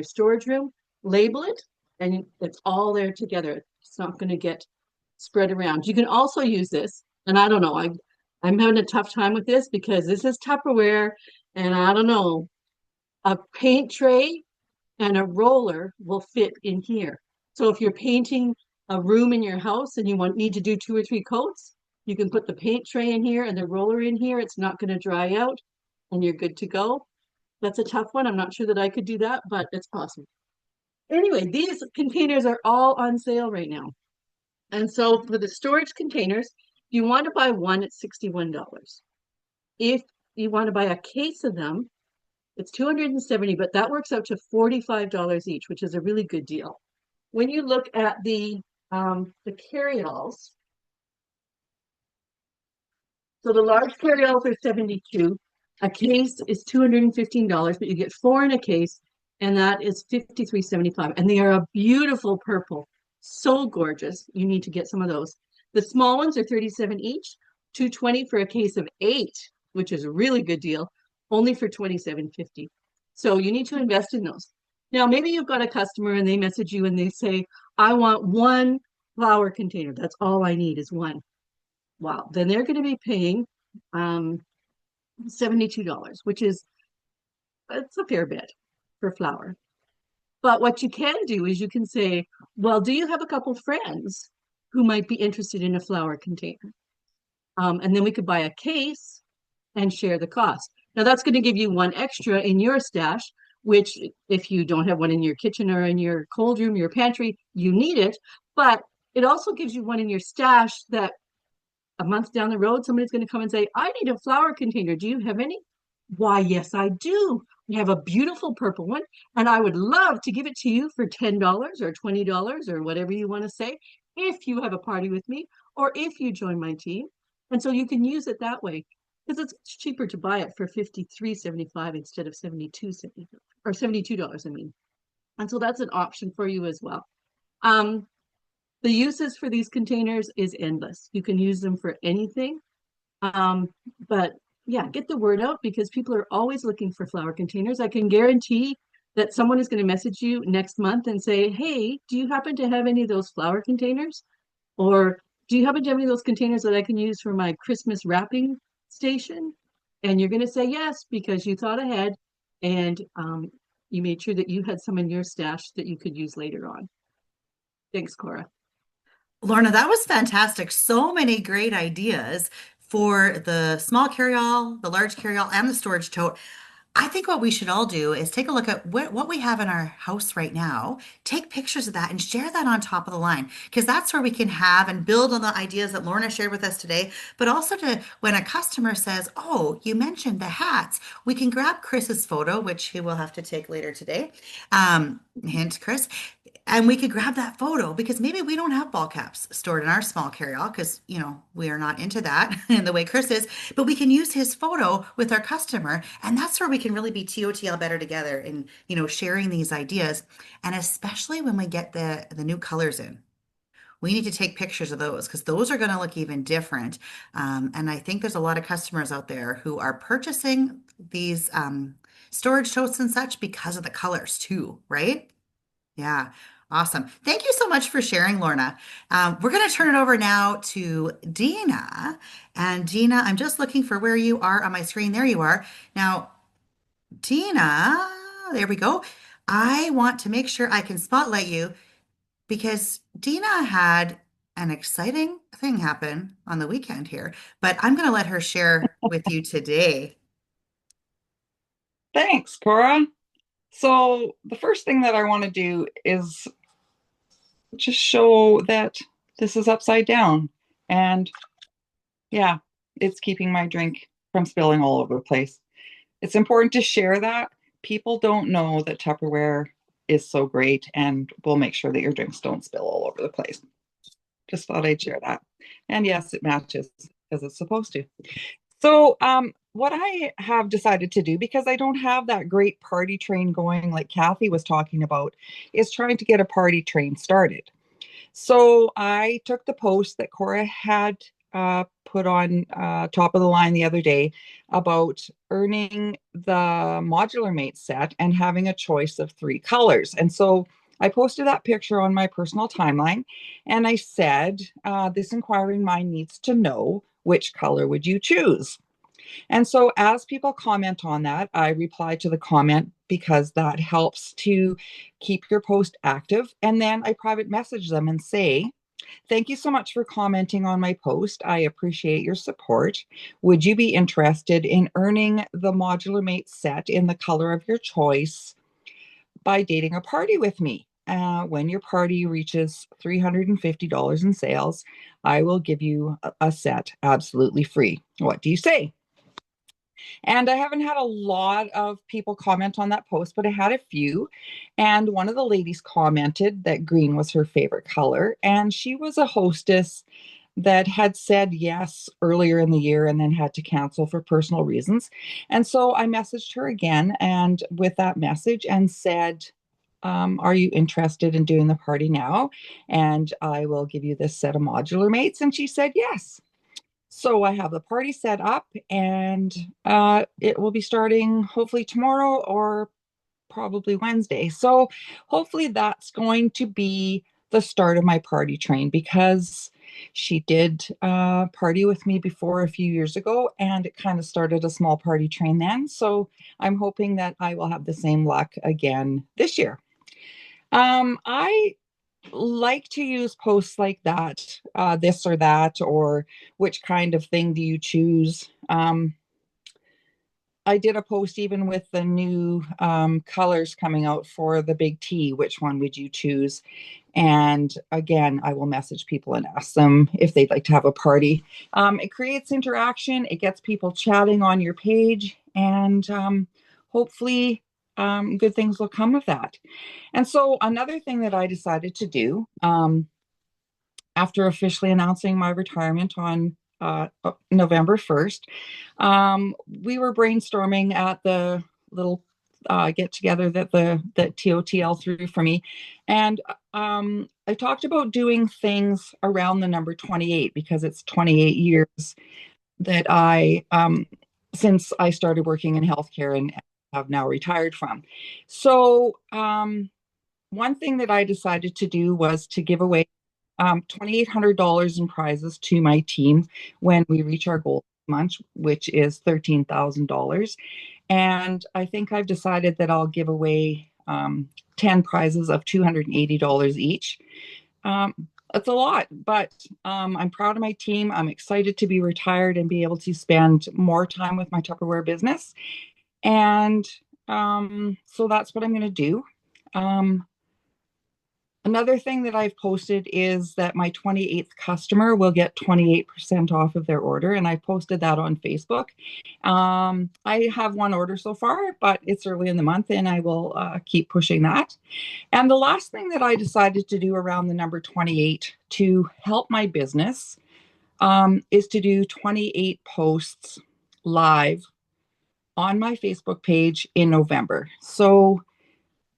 storage room, label it, and it's all there together. It's not going to get spread around. You can also use this, and I don't know, I'm having a tough time with this because this is Tupperware, and I don't know, a paint tray and a roller will fit in here. So if you're painting a room in your house and you need to do 2 or 3 coats, you can put the paint tray in here and the roller in here. It's not going to dry out, and you're good to go. That's a tough one. I'm not sure that I could do that, but it's possible. Anyway, these containers are all on sale right now. And so for the storage containers, if you want to buy one, it's $61. If you want to buy a case of them, it's $270, but that works out to $45 each, which is a really good deal. When you look at the carryalls, so the large carryalls are $72. A case is $215, but you get 4 in a case, and that is $53.75. And they are a beautiful purple, so gorgeous. You need to get some of those. The small ones are $37 each, $220 for a case of 8, which is a really good deal, only for $27.50. So you need to invest in those. Now, maybe you've got a customer and they message you and they say, I want 1 flower container. That's all I need is 1. Wow. Then they're going to be paying $72, which is, it's a fair bit for flour. But what you can do is you can say, well, do you have a couple friends who might be interested in a flour container? And then we could buy a case and share the cost. Now that's going to give you 1 extra in your stash, which if you don't have one in your kitchen or in your cold room, your pantry, you need it. But it also gives you 1 in your stash that a month down the road, somebody's going to come and say, I need a flour container. Do you have any? Why, yes, I do. We have a beautiful purple one, and I would love to give it to you for $10 or $20 or whatever you want to say if you have a party with me or if you join my team. And so you can use it that way because it's cheaper to buy it for $53.75 instead of $72.75 or $72, I mean. And so that's an option for you as well. The uses for these containers is endless. You can use them for anything. But yeah, get the word out because people are always looking for flower containers. I can guarantee that someone is going to message you next month and say, hey, do you happen to have any of those flower containers? Or do you happen to have any of those containers that I can use for my Christmas wrapping station? And you're going to say yes because you thought ahead and you made sure that you had some in your stash that you could use later on. Thanks, Cora. Lorna, that was fantastic. So many great ideas for the small carryall, the large carryall, and the storage tote. I think what we should all do is take a look at what we have in our house right now, take pictures of that and share that on top of the line, because that's where we can have and build on the ideas that Lorna shared with us today. But also to when a customer says, oh, you mentioned the hats, we can grab Chris's photo, which he will have to take later today. Hint, Chris. And we could grab that photo because maybe we don't have ball caps stored in our small carry-all because, we are not into that in the way Chris is. But we can use his photo with our customer. And that's where we can really be TOTL better together in, sharing these ideas. And especially when we get the new colors in. We need to take pictures of those because those are going to look even different. And I think there's a lot of customers out there who are purchasing these storage totes and such because of the colors too, right? Yeah, awesome. Thank you so much for sharing, Lorna. We're going to turn it over now to Dina. And Dina, I'm just looking for where you are on my screen. There you are. Now, Dina, there we go. I want to make sure I can spotlight you because Dina had an exciting thing happen on the weekend here, but I'm going to let her share with you today. Thanks, Cora. So, the first thing that I want to do is just show that this is upside down. And yeah, it's keeping my drink from spilling all over the place. It's important to share that. People don't know that Tupperware is so great and will make sure that your drinks don't spill all over the place. Just thought I'd share that. And yes, it matches as it's supposed to. So, what I have decided to do, because I don't have that great party train going like Kathy was talking about, is trying to get a party train started. So I took the post that Cora had put on top of the line the other day about earning the modular mate set and having a choice of 3 colors. And so I posted that picture on my personal timeline and I said, this inquiring mind needs to know which color would you choose? And so as people comment on that, I reply to the comment because that helps to keep your post active. And then I private message them and say, thank you so much for commenting on my post. I appreciate your support. Would you be interested in earning the Modular Mate set in the color of your choice by dating a party with me? When your party reaches $350 in sales, I will give you a set absolutely free. What do you say? And I haven't had a lot of people comment on that post, but I had a few. And one of the ladies commented that green was her favorite color. And she was a hostess that had said yes earlier in the year and then had to cancel for personal reasons. And so I messaged her again and with that message and said, are you interested in doing the party now? And I will give you this set of modular mates. And she said yes. So I have the party set up and it will be starting hopefully tomorrow or probably Wednesday. So hopefully that's going to be the start of my party train because she did party with me before a few years ago and it kind of started a small party train then. So I'm hoping that I will have the same luck again this year. I like to use posts like that, this or that, or which kind of thing do you choose? I did a post even with the new colors coming out for the big T. Which one would you choose? And again, I will message people and ask them if they'd like to have a party. It creates interaction, it gets people chatting on your page, and hopefully good things will come of that. And so another thing that I decided to do after officially announcing my retirement on November 1st, we were brainstorming at the little get together that TOTL threw for me. And I talked about doing things around the number 28 because it's 28 years that since I started working in healthcare and have now retired from. So one thing that I decided to do was to give away $2,800 in prizes to my team when we reach our goal month, which is $13,000. And I think I've decided that I'll give away 10 prizes of $280 each. It's a lot, but I'm proud of my team. I'm excited to be retired and be able to spend more time with my Tupperware business. And so that's what I'm going to do. Another thing that I've posted is that my 28th customer will get 28% off of their order, and I posted that on Facebook. I have one order so far, but it's early in the month, and I will keep pushing that. And the last thing that I decided to do around the number 28 to help my business is to do 28 posts live on my Facebook page in November. So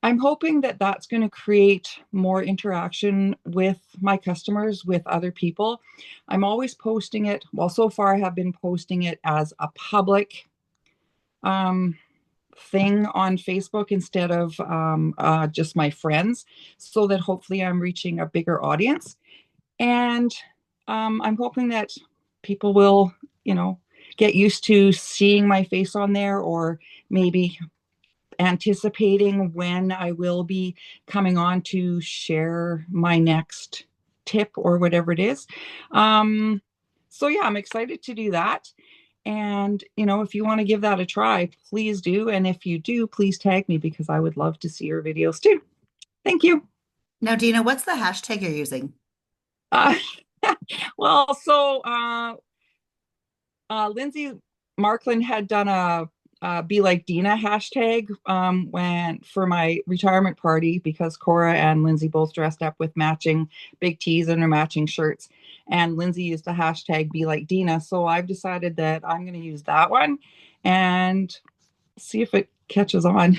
I'm hoping that that's going to create more interaction with my customers, with other people. I'm always posting it. Well, so far I have been posting it as a public um, thing on Facebook instead of just my friends, so that hopefully I'm reaching a bigger audience. And I'm hoping that people will, you know, get used to seeing my face on there, or maybe anticipating when I will be coming on to share my next tip or whatever it is. Um, so yeah, I'm excited to do that. And if you want to give that a try, please do. And if you do, please tag me because I would love to see your videos too. Thank you. Now, Dina, what's the hashtag you're using? Uh, Lindsay Markland had done a Be Like Dina hashtag when for my retirement party, because Cora and Lindsay both dressed up with matching big tees and their matching shirts. And Lindsay used the hashtag Be Like Dina. So I've decided that I'm going to use that one and see if it catches on.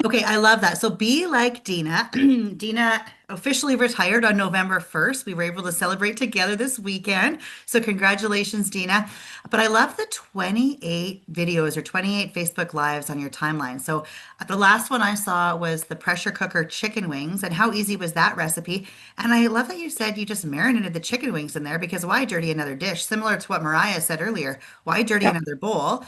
Okay, I love that. So be like Dina. Dina officially retired on November 1st. We were able to celebrate together this weekend. So congratulations, Dina. But I love the 28 videos or 28 Facebook Lives on your timeline. So the last one I saw was the pressure cooker chicken wings. And how easy was that recipe? And I love that you said you just marinated the chicken wings in there, because why dirty another dish? Similar to what Mariah said earlier. Why dirty Yep. another bowl?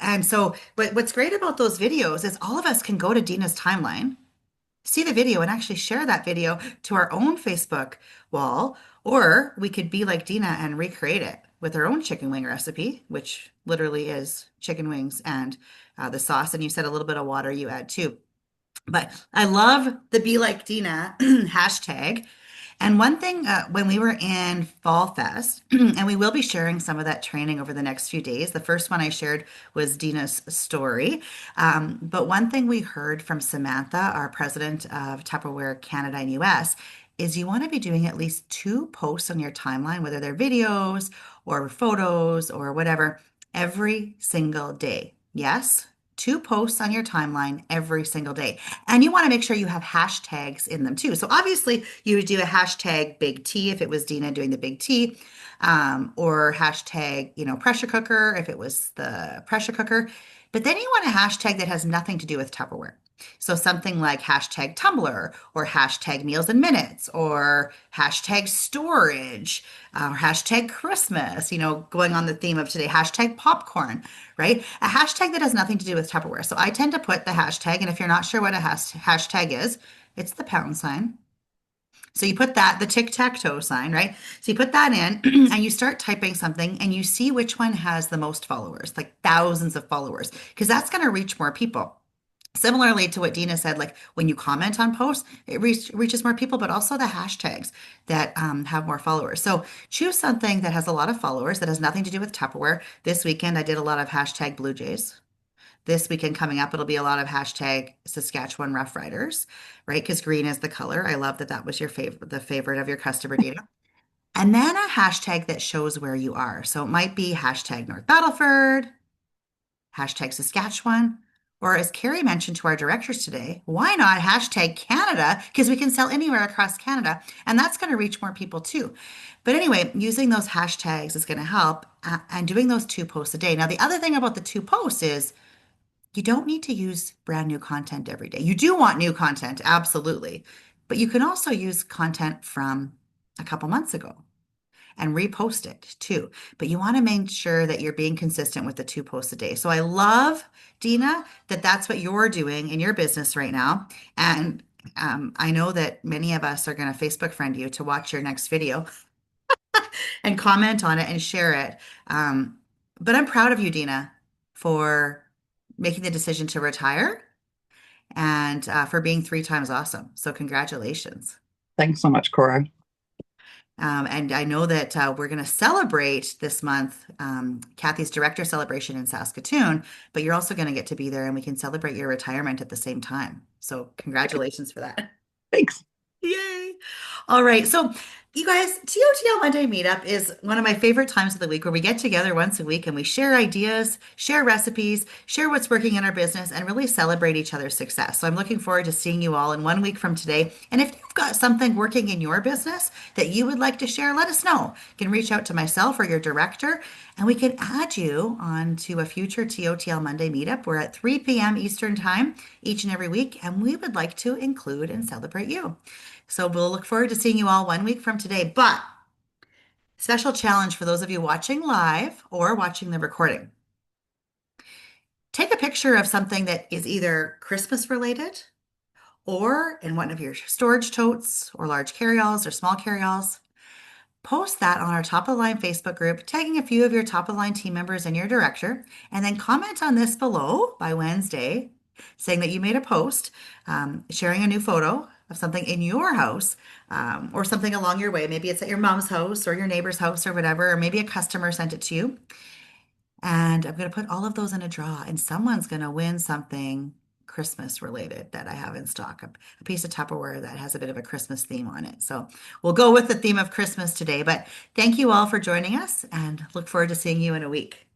And so, but what's great about those videos is all of us can go to Dina's timeline, see the video, and actually share that video to our own Facebook wall, or we could be like Dina and recreate it with our own chicken wing recipe, which literally is chicken wings and the sauce. And you said a little bit of water you add too. But I love the Be Like Dina hashtag. And one thing, when we were in Fall Fest, and we will be sharing some of that training over the next few days. The first one I shared was Dina's story. But one thing we heard from Samantha, our president of Tupperware Canada and US, is you want to be doing at least two posts on your timeline, whether they're videos or photos or whatever, every single day. Yes, two posts on your timeline every single day. And you want to make sure you have hashtags in them too. So obviously you would do a hashtag big T if it was Dina doing the big T, or hashtag, pressure cooker if it was the pressure cooker. But then you want a hashtag that has nothing to do with Tupperware. So something like hashtag Tumblr or hashtag meals and minutes or hashtag storage or hashtag Christmas, going on the theme of today, hashtag popcorn, right? A hashtag that has nothing to do with Tupperware. So I tend to put the hashtag, and if you're not sure what a hashtag is, it's the pound sign. So you put that, the tic-tac-toe sign, right? So you put that in and you start typing something and you see which one has the most followers, like thousands of followers, because that's going to reach more people. Similarly to what Dina said, like when you comment on posts, it reaches more people, but also the hashtags that have more followers. So choose something that has a lot of followers that has nothing to do with Tupperware. This weekend, I did a lot of hashtag Blue Jays. This weekend coming up, it'll be a lot of hashtag Saskatchewan Rough Riders, right? Because green is the color. I love that that was your favorite, the favorite of your customer data. And then a hashtag that shows where you are. So it might be hashtag North Battleford, hashtag Saskatchewan, or as Carrie mentioned to our directors today, why not hashtag Canada? Because we can sell anywhere across Canada, and that's going to reach more people too. But anyway, using those hashtags is going to help, and doing those two posts a day. Now, the other thing about the two posts is you don't need to use brand new content every day. You do want new content, absolutely. But you can also use content from a couple months ago and repost it too. But you want to make sure that you're being consistent with the two posts a day. So I love, Dina, that that's what you're doing in your business right now. And I know that many of us are going to Facebook friend you to watch your next video and comment on it and share it. But I'm proud of you, Dina, for making the decision to retire and for being 3 times awesome. So congratulations. Thanks so much, Cora. And I know that we're going to celebrate this month Kathy's director celebration in Saskatoon, but you're also going to get to be there and we can celebrate your retirement at the same time. So congratulations for that. Thanks. Yay. All right. So, you guys, TOTL Monday Meetup is one of my favorite times of the week where we get together once a week and we share ideas, share recipes, share what's working in our business, and really celebrate each other's success. So, I'm looking forward to seeing you all in 1 week from today. And if you've got something working in your business that you would like to share, let us know. You can reach out to myself or your director, and we can add you onto a future TOTL Monday Meetup. We're at 3 p.m. Eastern Time each and every week, and we would like to include and celebrate you. So we'll look forward to seeing you all 1 week from today. But special challenge for those of you watching live or watching the recording. Take a picture of something that is either Christmas related or in one of your storage totes or large carryalls or small carryalls. Post that on our top of the line Facebook group, tagging a few of your top of the line team members and your director, and then comment on this below by Wednesday, saying that you made a post, sharing a new photo of something in your house, or something along your way. Maybe it's at your mom's house or your neighbor's house or whatever, or maybe a customer sent it to you. And I'm going to put all of those in a draw, and someone's going to win something Christmas related that I have in stock, a piece of Tupperware that has a bit of a Christmas theme on it. So we'll go with the theme of Christmas today. But thank you all for joining us and look forward to seeing you in a week.